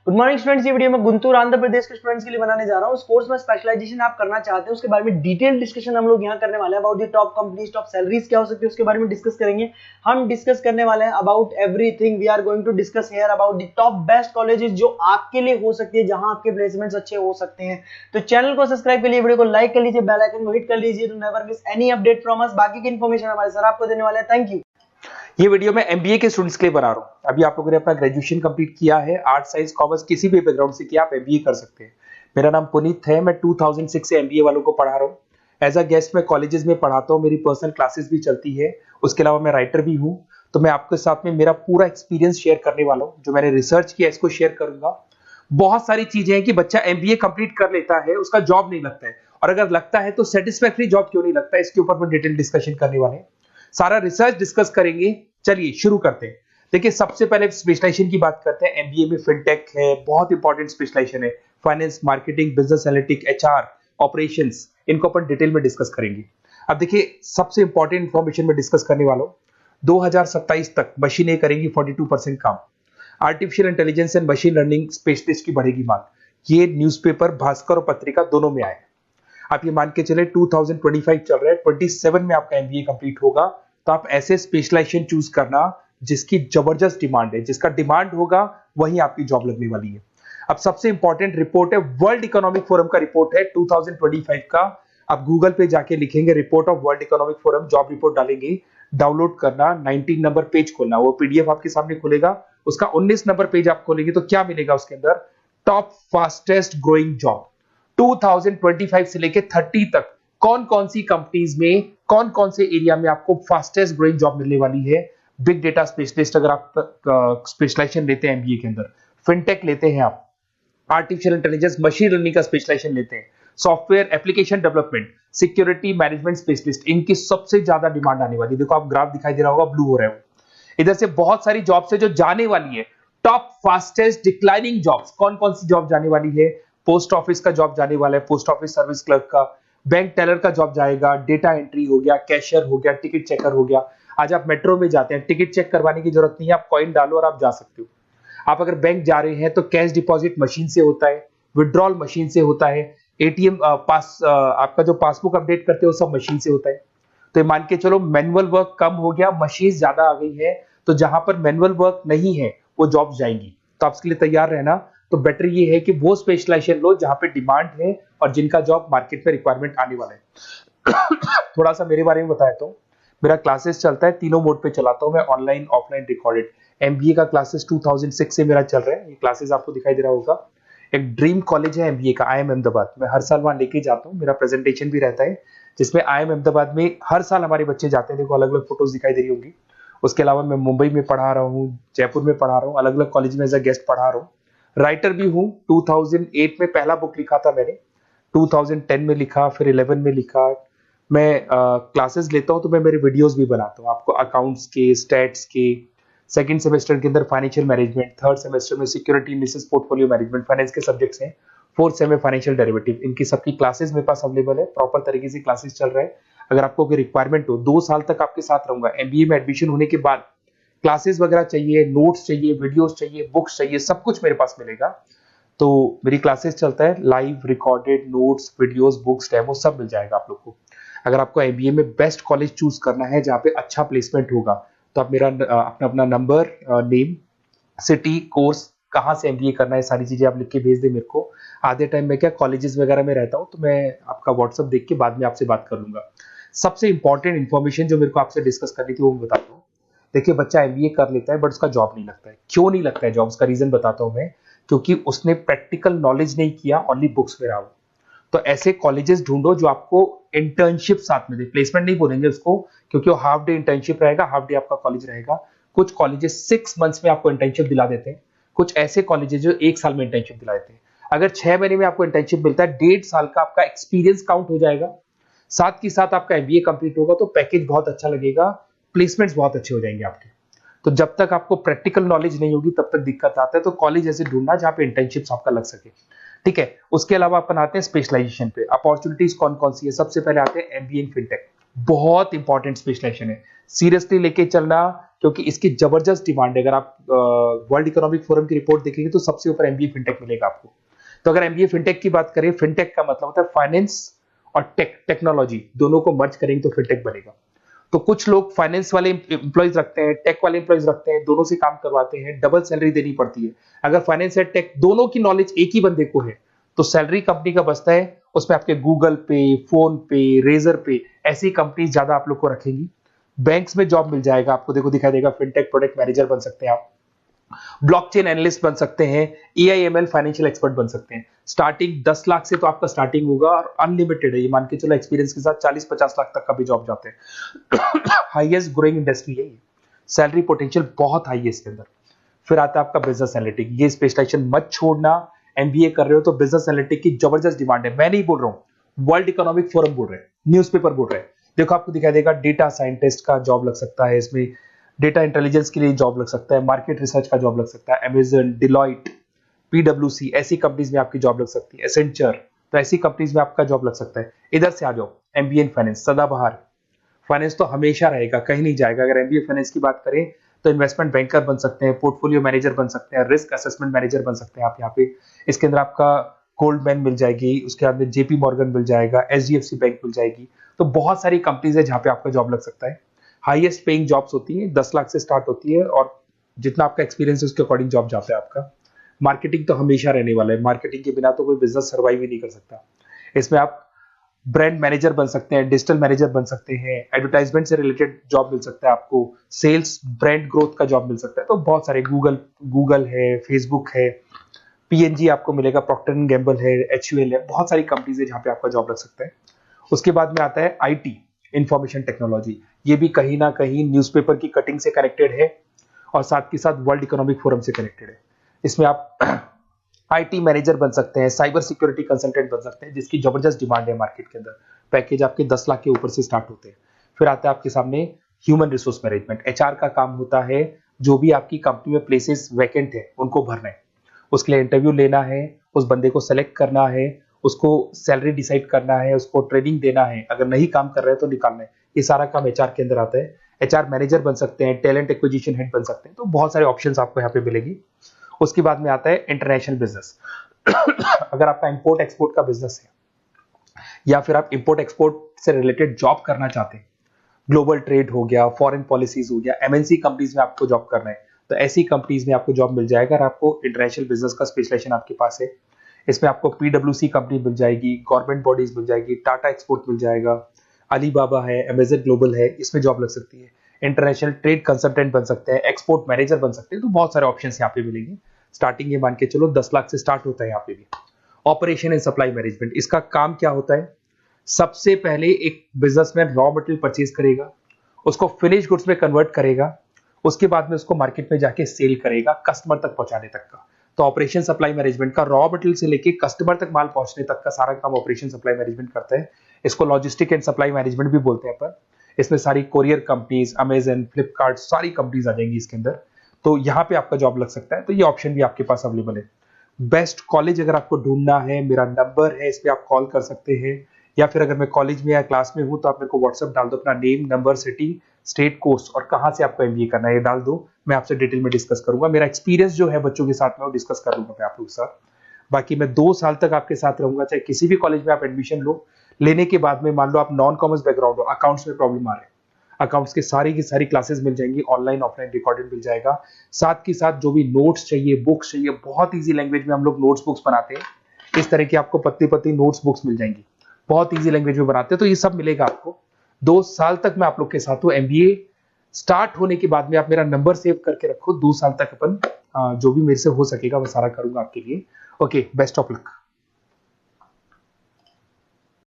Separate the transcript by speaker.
Speaker 1: Good morning students. ये video मैं गुंटूर आंध्र प्रदेश के स्टूडेंट्स के लिए बनाने जा रहा हूँ। कोर्स में स्पेशलाइजेशन आप करना चाहते हैं उसके बारे में डिटेल डिस्कशन हम लोग यहाँ करने वाले हैं। About the top companies, top salaries क्या हो सकती है उसके बारे में डिस्कस करेंगे। हम डिस्कस करने वाले हैं about everything. We are going to discuss here about the top best colleges जो आपके लिए हो सकती है, जहां आपके प्लेसमेंट्स अच्छे हो सकते हैं। तो चैनल को सब्सक्राइब कर लीजिए, वीडियो को लाइक कर लीजिए, बेल आइकन को हिट कर लीजिए to never miss any update from us. बाकी की इन्फॉर्मेशन हमारे सर आपको देने वाले हैं। Thank you.
Speaker 2: ये वीडियो मैं एमबीए के स्टूडेंट्स के लिए बना रहा हूँ। अभी आप लोगों ने अपना ग्रेजुएशन कंप्लीट किया है, आर्ट, साइंस, कॉमर्स, किसी भी बैकग्राउंड से किया, आप एमबीए कर सकते हैं। मेरा नाम पुनीत है, मैं 2006 से एमबीए वालों को पढ़ा रहा हूँ। एज अ गेस्ट मैं कॉलेजेस में पढ़ाता हूँ, मेरी पर्सनल क्लासेस भी चलती है। उसके अलावा मैं राइटर भी हूँ। तो मैं आपके साथ में मेरा पूरा एक्सपीरियंस शेयर करने वाला हूँ, जो मैंने रिसर्च किया इसको शेयर करूंगा। बहुत सारी चीजें हैं कि बच्चा एमबीए कंप्लीट कर लेता है, उसका जॉब नहीं लगता है, और अगर लगता है तो सेटिस्फैक्टरी जॉब क्यों नहीं लगता है, इसके ऊपर मैं डिटेल डिस्कशन करने वाले हैं। सारा रिसर्च डिस्कस करेंगे। चलिए शुरू करते हैं। देखिए, सबसे पहले स्पेशलाइजेशन की बात करते हैं। एमबीए में फिनटेक है, बहुत इंपॉर्टेंट स्पेशलाइजेशन है। Finance, marketing, business analytic, HR, operations, इनको अपन डिटेल में डिस्कस करेंगे। अब देखिए, सबसे इंपॉर्टेंट इंफॉर्मेशन में डिस्कस करने वाला हूं। 2027 तक मशीनें करेंगी 42% काम। Artificial intelligence and machine learning specialist की बढ़ेगी मांग। ये न्यूज़पेपर, भास्कर और पत्रिका दोनों में आए। आप ये मान के चले 2025 चल रहा है, 27 में आपका एमबीए कंप्लीट होगा। तो आप ऐसे स्पेशलाइजेशन चूज करना जिसकी जबरदस्त डिमांड है, जिसका डिमांड होगा वही आपकी जॉब लगने वाली है। अब सबसे इंपॉर्टेंट रिपोर्ट है, वर्ल्ड इकोनॉमिक फोरम का रिपोर्ट है 2025 का। आप गूगल पे जाके लिखेंगे report of world economic forum, job report डालेंगे, डाउनलोड करना, 19 नंबर पेज खोलना, वो पीडीएफ आपके सामने खुलेगा। उसका 19 नंबर पेज आप खोलेंगे तो क्या मिलेगा उसके अंदर? टॉप फास्टेस्ट ग्रोइंग जॉब 2025 से लेके 30 तक कौन कौन सी कंपनीज में, कौन कौन से एरिया में आपको फास्टेस्ट ग्रोइंग जॉब मिलने वाली है। बिग डेटा स्पेशलिस्ट अगर आप स्पेशलाइजेशन लेते हैं एमबीए के अंदर, फिनटेक लेते हैं आप, आर्टिफिशियल इंटेलिजेंस, मशीन लर्निंग का स्पेशलाइजेशन लेते हैं, software application development, security management specialist, इनकी सबसे ज्यादा डिमांड आने वाली है। देखो, आप ग्राफ दिखाई दे रहा होगा, ब्लू हो रहा है। इधर से बहुत सारी जॉब्स है जो जाने वाली है। टॉप फास्टेस्ट डिक्लाइनिंग जॉब्स, कौन कौन सी जॉब जाने वाली है? पोस्ट ऑफिस का जॉब जाने वाला है, पोस्ट ऑफिस सर्विस क्लर्क का, बैंक टेलर का जॉब जाएगा, डेटा एंट्री हो गया, कैशियर हो गया, टिकट चेकर हो गया। आज आप मेट्रो में जाते हैं, टिकट चेक करवाने की जरूरत नहीं है, आप कॉइन डालो और आप जा सकते हो। आप अगर बैंक जा रहे हैं तो कैश डिपॉजिट मशीन से होता है, विड्रॉल मशीन से होता है, एटीएम आपका जो पासबुक अपडेट करते हो सब मशीन से होता है। तो मान के चलो मैनुअल वर्क कम हो गया, मशीन ज्यादा आ गई है, तो जहां पर मैनुअल वर्क नहीं है वो जॉब जाएंगी। तो आप इसके लिए तैयार रहना। तो बेटर ये है कि वो स्पेशलाइजेशन लो जहां पे डिमांड है और जिनका जॉब मार्केट में रिक्वायरमेंट आने वाला है। थोड़ा सा मेरे बारे में बताया तो मेरा क्लासेस चलता है, तीनों मोड पे चलाता हूं मैं, ऑनलाइन, ऑफलाइन, रिकॉर्डेड। एमबीए का क्लासेस 2006 से मेरा चल रहा है। ये क्लासेस आपको दिखाई दे रहा होगा। एक ड्रीम कॉलेज है एमबीए का, IIM अहमदाबाद। मैं हर साल वहां लेके जाता हूँ, मेरा प्रेजेंटेशन भी रहता है, जिसमें IIM अहमदाबाद में हर साल हमारे बच्चे जाते हैं। देखो, अलग अलग फोटोज दिखाई दे रही होंगी। उसके अलावा मैं मुंबई में पढ़ा रहा हूँ, जयपुर में पढ़ा रहा हूँ, अलग अलग कॉलेज में एज अ गेस्ट पढ़ा रहा हूँ। राइटर भी हूँ। 2008 में पहला बुक लिखा था मैंने, 2010 में लिखा, फिर 11 में लिखा। मैं क्लासेस लेता हूँ तो मैं मेरे वीडियोस भी बनाता हूँ आपको, अकाउंट्स के, स्टैट्स के। सेकंड सेमेस्टर के अंदर फाइनेंशियल मैनेजमेंट, थर्ड सेमेस्टर में security analysis, portfolio management, finance के सब्जेक्ट्स हैं। फोर्थ सेम में फाइनेंशियल डेरिवेटिव। इनकी सबकी क्लासेस मेरे पास अवेलेबल है, प्रॉपर तरीके से क्लासेस चल रहा है। अगर आपको कोई रिक्वायरमेंट हो, 2 साल तक आपके साथ रहूंगा। एमबीए में एडमिशन होने के बाद क्लासेस वगैरह चाहिए, नोट्स चाहिए, वीडियोस चाहिए, बुक्स चाहिए, सब कुछ मेरे पास मिलेगा। तो मेरी क्लासेस चलता है, live, recorded, notes, videos, books, demo सब मिल जाएगा आप लोग को। अगर आपको एमबीए में बेस्ट कॉलेज चूज करना है जहाँ पे अच्छा प्लेसमेंट होगा, तो आप मेरा अपना नंबर, नेम, सिटी, कोर्स, कहाँ से एमबीए करना है, सारी चीजें आप लिख के भेज दे मेरे को। आधे टाइम में क्या कॉलेजेस वगैरह में रहता हूँ, तो मैं आपका व्हाट्सअप देख के बाद में आपसे बात कर लूंगा। सबसे इंपॉर्टेंट इन्फॉर्मेशन जो मेरे को आपसे डिस्कस करनी थी वो मैं बताता हूँ। देखिए, बच्चा एमबीए कर लेता है बट उसका जॉब नहीं लगता है। क्यों नहीं लगता है जॉब? उसका रीजन बताता हूँ मैं। क्योंकि उसने प्रैक्टिकल नॉलेज नहीं किया, ओनली बुक्स में रहा। तो ऐसे कॉलेजेस ढूंढो जो आपको इंटर्नशिप साथ में दे। प्लेसमेंट नहीं बोलेंगे उसको, क्योंकि वो हाफ डे इंटर्नशिप रहेगा, हाफ डे आपका कॉलेज रहेगा। कुछ कॉलेजेस 6 मंथ्स में आपको इंटर्नशिप दिला देते हैं, कुछ ऐसे कॉलेजेस जो 1 साल में इंटर्नशिप दिला देते हैं। अगर 6 महीने में आपको इंटर्नशिप मिलता है, 1.5 साल का आपका एक्सपीरियंस काउंट हो जाएगा। साथ ही साथ आपका एमबीए कंप्लीट होगा तो पैकेज बहुत अच्छा लगेगा, प्लेसमेंट्स बहुत अच्छे हो जाएंगे आपके। तो जब तक आपको प्रैक्टिकल नॉलेज नहीं होगी तब तक दिक्कत आता है। तो कॉलेज ऐसे ढूंढना जहां पे इंटर्नशिप्स आपका लग सके, ठीक है। उसके अलावा अपन आते हैं स्पेशलाइजेशन पे। अपॉर्चुनिटीज कौन कौन सी है? सबसे पहले आते हैं एमबीए इन फिनटेक। बहुत इंपॉर्टेंट स्पेशलाइजेशन है, सीरियसली लेके चलना, क्योंकि इसकी जबरदस्त डिमांड है। अगर आप वर्ल्ड इकोनॉमिक फोरम की रिपोर्ट देखेंगे तो सबसे ऊपर एमबीए फिनटेक मिलेगा आपको। तो अगर एमबीए फिनटेक की बात करें, फिनटेक का मतलब होता है फाइनेंस और टेक्नोलॉजी, दोनों को मर्ज करेंगे तो फिनटेक बनेगा। तो कुछ लोग फाइनेंस वाले एम्प्लॉइज रखते हैं, टेक वाले एम्प्लॉइज रखते हैं, दोनों से काम करवाते हैं, डबल सैलरी देनी पड़ती है। अगर फाइनेंस और टेक दोनों की नॉलेज एक ही बंदे को है तो सैलरी कंपनी का बचता है, उसमें आपके गूगल पे, फोन पे, रेजर पे, ऐसी कंपनी ज्यादा आप लोग को रखेंगी। बैंक्स में जॉब मिल जाएगा आपको, देखो दिखाई देगा, फिनटेक प्रोडक्ट मैनेजर बन सकते हैं आप, ब्लॉकचेन एनालिस्ट बन सकते हैं, एआईएमएल फाइनेंशियल एक्सपर्ट बन सकते हैं। स्टार्टिंग 10 लाख से तो आपका स्टार्टिंग होगा और अनलिमिटेड है, ये मान के चलो एक्सपीरियंस के साथ 40-50 लाख तक का भी जॉब जाते हैं। हाईएस्ट ग्रोइंग इंडस्ट्री है ये, सैलरी पोटेंशियल बहुत हाई है इसके अंदर। फिर आता है आपका बिजनेस एनालिटिक, ये स्पेशलाइजेशन मत छोड़ना। एमबीए कर रहे हो तो बिजनेस एनालिटिक की जबरदस्त डिमांड है। मैं नहीं बोल रहा हूं, वर्ल्ड इकोनॉमिक फोरम बोल रहे हैं, न्यूज़पेपर बोल रहे हैं। देखो आपको दिखाई देगा, डेटा साइंटिस्ट का जॉब लग सकता है इसमें, डेटा इंटेलिजेंस के लिए जॉब लग सकता है, मार्केट रिसर्च का जॉब लग सकता है, अमेजन, डिलॉइट, पीडब्ल्यूसी, ऐसी कंपनीज में आपकी जॉब लग सकती है, एसेंचर, तो ऐसी कंपनीज में आपका जॉब लग सकता है। इधर से आ जाओ, एमबीए इन फाइनेंस, सदाबहार, फाइनेंस तो हमेशा रहेगा, कहीं नहीं जाएगा। अगर एमबीए फाइनेंस की बात करें तो इन्वेस्टमेंट बैंकर बन सकते हैं, पोर्टफोलियो मैनेजर बन सकते हैं, रिस्क असेसमेंट मैनेजर बन सकते हैं आप यहाँ पे। इसके अंदर आपका गोल्डमैन मिल जाएगी, उसके बाद में जेपी मॉर्गन मिल जाएगा, एचडीएफसी बैंक मिल जाएगी। तो बहुत सारी कंपनीज है जहाँ पे आपका जॉब लग सकता है। हाईएस्ट पेइंग जॉब्स होती है, 10 लाख से स्टार्ट होती है, और जितना आपका एक्सपीरियंस है उसके अकॉर्डिंग जॉब जाता है आपका। मार्केटिंग तो हमेशा रहने वाला है, मार्केटिंग के बिना तो कोई बिजनेस सर्वाइव ही नहीं कर सकता। इसमें आप ब्रांड मैनेजर बन सकते हैं, डिजिटल मैनेजर बन सकते हैं, एडवर्टाइजमेंट से रिलेटेड जॉब मिल सकता है आपको, सेल्स ब्रांड ग्रोथ का जॉब मिल सकता है। तो बहुत सारे, गूगल है, फेसबुक है, पीएनजी आपको मिलेगा, प्रॉक्टर एंड गैम्बल है, एचयूएल है, बहुत सारी कंपनीज है जहाँ पे आपका जॉब लग सकता है। उसके बाद में आता है आईटी, इंफॉर्मेशन टेक्नोलॉजी, ये भी कहीं ना कहीं न्यूज़पेपर की कटिंग से कनेक्टेड है और साथ के साथ वर्ल्ड इकोनॉमिक फोरम से कनेक्टेड है। इसमें आप आईटी मैनेजर बन सकते हैं, साइबर सिक्योरिटी कंसल्टेंट बन सकते हैं, जिसकी जबरदस्त डिमांड है मार्केट के अंदर। पैकेज आपके 10 लाख के ऊपर से स्टार्ट होते हैं। फिर आता है आपके सामने ह्यूमन रिसोर्स मैनेजमेंट, एचआर का काम होता है, जो भी आपकी कंपनी में प्लेसेस वैकेंट है उनको भरना है, उसके लिए इंटरव्यू लेना है, उस बंदे को सेलेक्ट करना है, उसको सैलरी डिसाइड करना है, उसको ट्रेनिंग देना है, अगर नहीं काम कर रहे हैं तो निकालना है। ये सारा काम एचआर के अंदर आता है। एचआर मैनेजर बन सकते हैं, टैलेंट एक्विजिशन हेड बन सकते हैं। तो बहुत सारे ऑप्शंस आपको यहाँ पे मिलेगी। उसके बाद में आता है इंटरनेशनल बिजनेस। अगर आपका इंपोर्ट एक्सपोर्ट का बिजनेस है या फिर आप इंपोर्ट एक्सपोर्ट से रिलेटेड जॉब करना चाहते हैं, ग्लोबल ट्रेड हो गया, फॉरेन पॉलिसीज हो गया, एमएनसी कंपनीज में आपको जॉब करना है, तो ऐसी कंपनीज में आपको जॉब मिल जाएगा। अगर आपको इंटरनेशनल बिजनेस का स्पेशलाइजेशन आपके पास है, इसमें आपको पीडब्ल्यूसी कंपनी मिल जाएगी, गवर्नमेंट बॉडीज मिल जाएगी, टाटा एक्सपोर्ट मिल जाएगा, अलीबाबा है, अमेजन ग्लोबल है, इसमें जॉब लग सकती है। इंटरनेशनल ट्रेड कंसल्टेंट बन सकते हैं, एक्सपोर्ट मैनेजर बन सकते हैं। तो बहुत सारे ऑप्शन यहाँ पे मिलेंगे। स्टार्टिंग ये मान के चलो 10 लाख से स्टार्ट होता है यहाँ पे भी। ऑपरेशन एंड सप्लाई मैनेजमेंट, इसका काम क्या होता है? सबसे पहले एक बिजनेसमैन रॉ मटेरियल परचेज करेगा, उसको फिनिश गुड्स में कन्वर्ट करेगा, उसके बाद में उसको मार्केट में जाके सेल करेगा, कस्टमर तक पहुंचाने तक का। तो ऑपरेशन सप्लाई मैनेजमेंट का रॉ मटेरियल से लेके कस्टमर तक माल पहुंचने तक का सारा काम ऑपरेशन सप्लाई मैनेजमेंट करता है। इसको लॉजिस्टिक एंड सप्लाई मैनेजमेंट भी बोलते हैं अपन। इसमें सारी कोरियर कंपनीज, अमेजन, फ्लिपकार्ट, सारी कंपनीज आ जाएंगी इसके अंदर। तो यहाँ पे आपका जॉब लग सकता है। तो ये ऑप्शन भी आपके पास अवेलेबल है। बेस्ट कॉलेज अगर आपको ढूंढना है, मेरा नंबर है, इस पे आप कॉल कर सकते हैं, या फिर अगर मैं कॉलेज में या क्लास में हूं तो आप मेरे को व्हाट्सएप डाल दो, अपना name, number, city, state, course और कहां से आपको एमबीए करना है ये डाल दो। मैं आपसे डिटेल में डिस्कस करूंगा। मेरा एक्सपीरियंस जो है बच्चों के साथ में वो डिस्कस कर लूंगा मैं आप लोगों के साथ। बाकी मैं 2 साल तक आपके साथ रहूंगा, चाहे किसी भी कॉलेज में आप एडमिशन लो। लेने के बाद में मान लो आप नॉन कॉमर्स बैकग्राउंड हो, अकाउंट्स में प्रॉब्लम आ रहा है, अकाउंट्स की सारी क्लासेस मिल जाएंगी, ऑनलाइन ऑफलाइन रिकॉर्डेड मिल जाएगा। साथ के साथ जो भी नोट्स चाहिए, बुक्स चाहिए, बहुत ईजी लैंग्वेज में हम लोग नोट्स बुक्स बनाते हैं। इस तरह की आपको पतली नोट्स बुक्स मिल जाएंगी, बहुत ईजी लैंग्वेज में बनाते हैं। तो ये सब मिलेगा आपको। 2 साल तक मैं आप लोग के साथ हूँ। एमबीए स्टार्ट होने के बाद में आप मेरा नंबर सेव करके रखो। 2 साल तक अपन जो भी मेरे से हो सकेगा वो सारा करूंगा आपके लिए। Okay, best of luck.